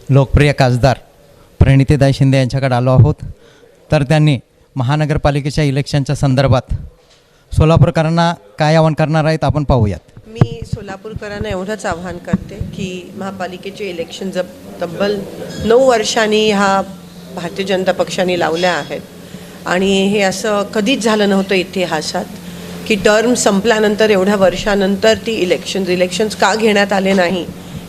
लोकप्रिय खासदार प्रणितीताई शिंदे यांच्याकडे आलो आहोत. तर त्यांनी महानगरपालिकेच्या इलेक्शनच्या संदर्भात सोलापूरकरांना काय आवाहन करणार आहेत आपण पाहूयात. मी सोलापूरकरांना एवढंच आवाहन करते की महापालिकेचे इलेक्शन तब्बल 9 वर्षांनी ह्या भारतीय जनता पक्षाने लावल्या आहेत आणि हे असं कधीच झालं नव्हतं इतिहासात की टर्म संपल्यानंतर एवढ्या वर्षानंतर ती इलेक्शन्स का घेण्यात आले नाही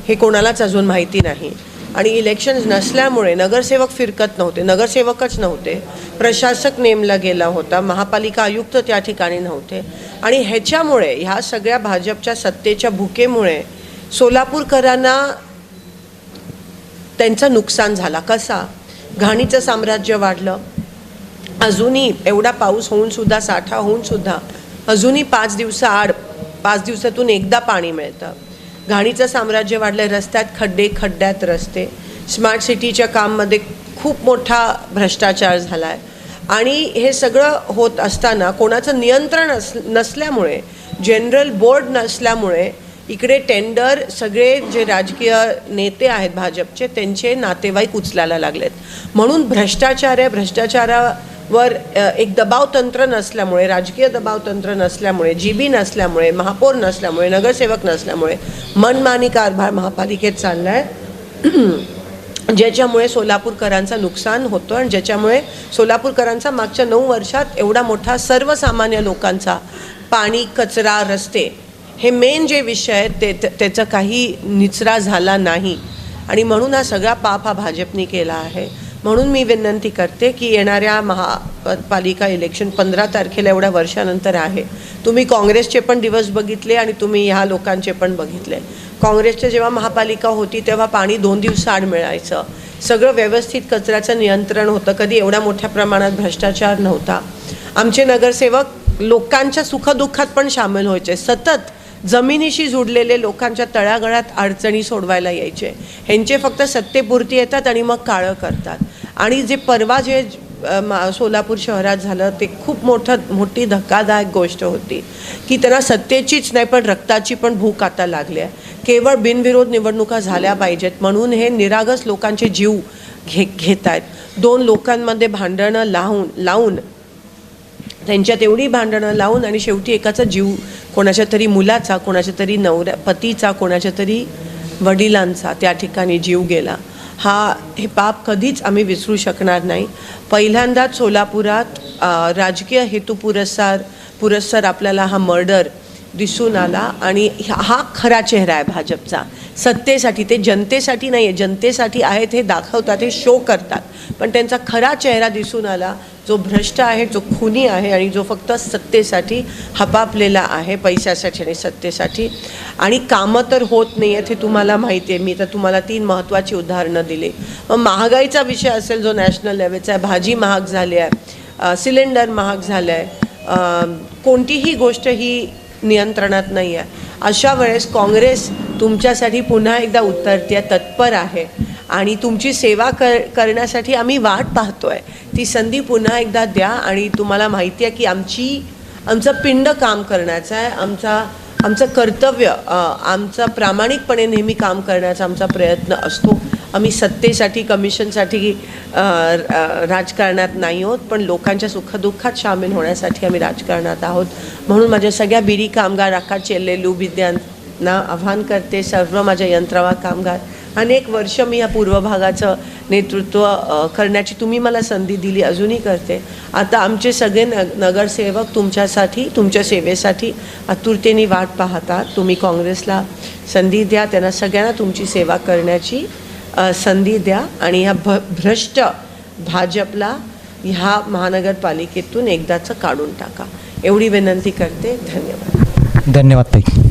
हे कोणालाच अजून माहिती नाही. आणि इलेक्शन्स नसल्यामुळे नगरसेवक फिरकत नव्हते, नगरसेवकच नव्हते, प्रशासक नेमला गेला होता, महापालिका आयुक्त त्या ठिकाणी नव्हते. आणि ह्याच्यामुळे ह्या सगळ्या भाजपच्या सत्तेच्या भुकेमुळे सोलापूरकरांना त्यांचं नुकसान झाला. कसा? घाणीचं साम्राज्य वाढलं. अजूनही एवढा पाऊस होऊनसुद्धा, साठा होऊनसुद्धा अजूनही 5 दिवसातून एकदा पाणी मिळतं. घाणीचं साम्राज्य वाढलं. रस्त्यात खड्ड्यात रस्ते. स्मार्ट सिटीच्या काममध्ये खूप मोठा भ्रष्टाचार झाला आहे. आणि हे सगळं होत असताना कोणाचं नियंत्रण नसल्यामुळे, जनरल बोर्ड नसल्यामुळे इकडे टेंडर सगळे जे राजकीय नेते आहेत भाजपचे त्यांचे नातेवाईक उचलायला लागलेत. म्हणून भ्रष्टाचारावर एक दबाव तंत्र नसल्यामुळे, राजकीय दबाव तंत्र नसल्यामुळे, GB नसल्यामुळे, महापौर नसल्यामुळे, नगरसेवक नसल्यामुळे मनमानी कारभार महापालिकेत चालला आहे, ज्याच्यामुळे सोलापूरकरांचं नुकसान होतं आणि ज्याच्यामुळे सोलापूरकरांचा मागच्या 9 वर्षात एवढा मोठा सर्वसामान्य लोकांचा पाणी, कचरा, रस्ते हे मेन जे विषय आहेत त्याचा काही निचरा झाला नाही. आणि म्हणून हा सगळा पाप हा भाजपने केला आहे. म्हणून मी विनंती करते की येणाऱ्या महापालिका इलेक्शन 15 तारखेला एवढ्या वर्षानंतर आहे. तुम्ही काँग्रेसचे पण दिवस बघितले आणि तुम्ही ह्या लोकांचे पण बघितले. काँग्रेसचे जेव्हा महापालिका होती तेव्हा पाणी 2 दिवस आड मिळायचं. सगळं व्यवस्थित कचऱ्याचं नियंत्रण होतं. कधी एवढ्या मोठ्या प्रमाणात भ्रष्टाचार नव्हता. आमचे नगरसेवक लोकांच्या सुखदुःखात पण सामील व्हायचे. सतत जमिनीशी जुडलेले लोकांच्या तळागाळात अडचणी सोडवायला यायचे. ह्यांचे फक्त सत्तेपुरती येतात आणि मग काळं करतात. आणि जे परवा जे सोलापूर शहरात झालं ते खूप मोठी धक्कादायक गोष्ट होती की त्यांना सत्तेचीच नाही पण रक्ताची पण भूक आता लागली आहे. केवळ बिनविरोध निवडणुका झाल्या पाहिजेत म्हणून हे निरागस लोकांचे जीव घेत आहेत. 2 लोकांमध्ये भांडणं लावून त्यांच्यात एवढी भांडणं लावून आणि शेवटी एकाचा जीव, कोणाच्या तरी मुलाचा, कोणाच्या तरी पतीचा, कोणाच्या तरी वडिलांचा त्या ठिकाणी जीव गेला. हे पाप कधीच आम्ही विसरू शकणार नाही. पहिल्यांदाच सोलापुरात राजकीय हेतू पुरस्सर आपल्याला हा मर्डर दिसून आला. आणि हा खरा चेहरा आहे भाजपचा. सत्तेसाठी, ते जनतेसाठी नाही आहे, जनतेसाठी आहेत हे दाखवतात, हे शो करतात, पण त्यांचा खरा चेहरा दिसून आला, जो भ्रष्ट आहे, जो खुनी आहे आणि जो फक्त सत्तेसाठी हपापलेला आहे, पैशासाठी आणि सत्तेसाठी. आणि कामं तर होत नाही आहेत हे तुम्हाला माहिती आहे. मी तर तुम्हाला 3 महत्त्वाची उदाहरणं दिली. मग महागाईचा विषय असेल जो नॅशनल लेवलचा आहे, भाजी महाग झाली आहे, सिलेंडर महाग झालं आहे, कोणतीही गोष्ट ही नियंत्रणात नाही आहे. अशा वेळेस काँग्रेस तुमच्यासाठी पुन्हा एकदा उतरते, तत्पर आहे आणि तुमची सेवा करण्यासाठी आम्ही वाट पाहतोय. ती संधी पुन्हा एकदा द्या. आणि तुम्हाला माहिती आहे की आमचं पिंड काम करण्याचं आहे, आमचं कर्तव्य, आमचा प्रामाणिकपणे नेहमी काम करण्याचा आमचा प्रयत्न असतो. आम्ही सत्तेसाठी, कमिशनसाठी राजकारणात नाही आहोत, पण लोकांच्या सुखदुःखात सामील होण्यासाठी आम्ही राजकारणात आहोत. म्हणून माझ्या सगळ्या बिडी कामगार, अख्खा चेल्लेलू विद्यांना आव्हान करते, सर्व माझ्या यंत्रवा कामगार. अनेक वर्ष मी या पूर्व भागाचं नेतृत्व करण्याची तुम्ही मला संधी दिली, अजूनही करते. आता आमचे सगळे नगरसेवक तुमच्यासाठी, तुमच्या सेवेसाठी आतुरतेने वाट पाहतात. तुम्ही काँग्रेसला संधी द्या, त्यांना सगळ्यांना तुमची सेवा करण्याची संधी द्या आणि ह्या भ्रष्ट भाजपला ह्या महानगरपालिकेतून एकदाचं काढून टाका, एवढी विनंती करते. धन्यवाद. धन्यवाद ताई.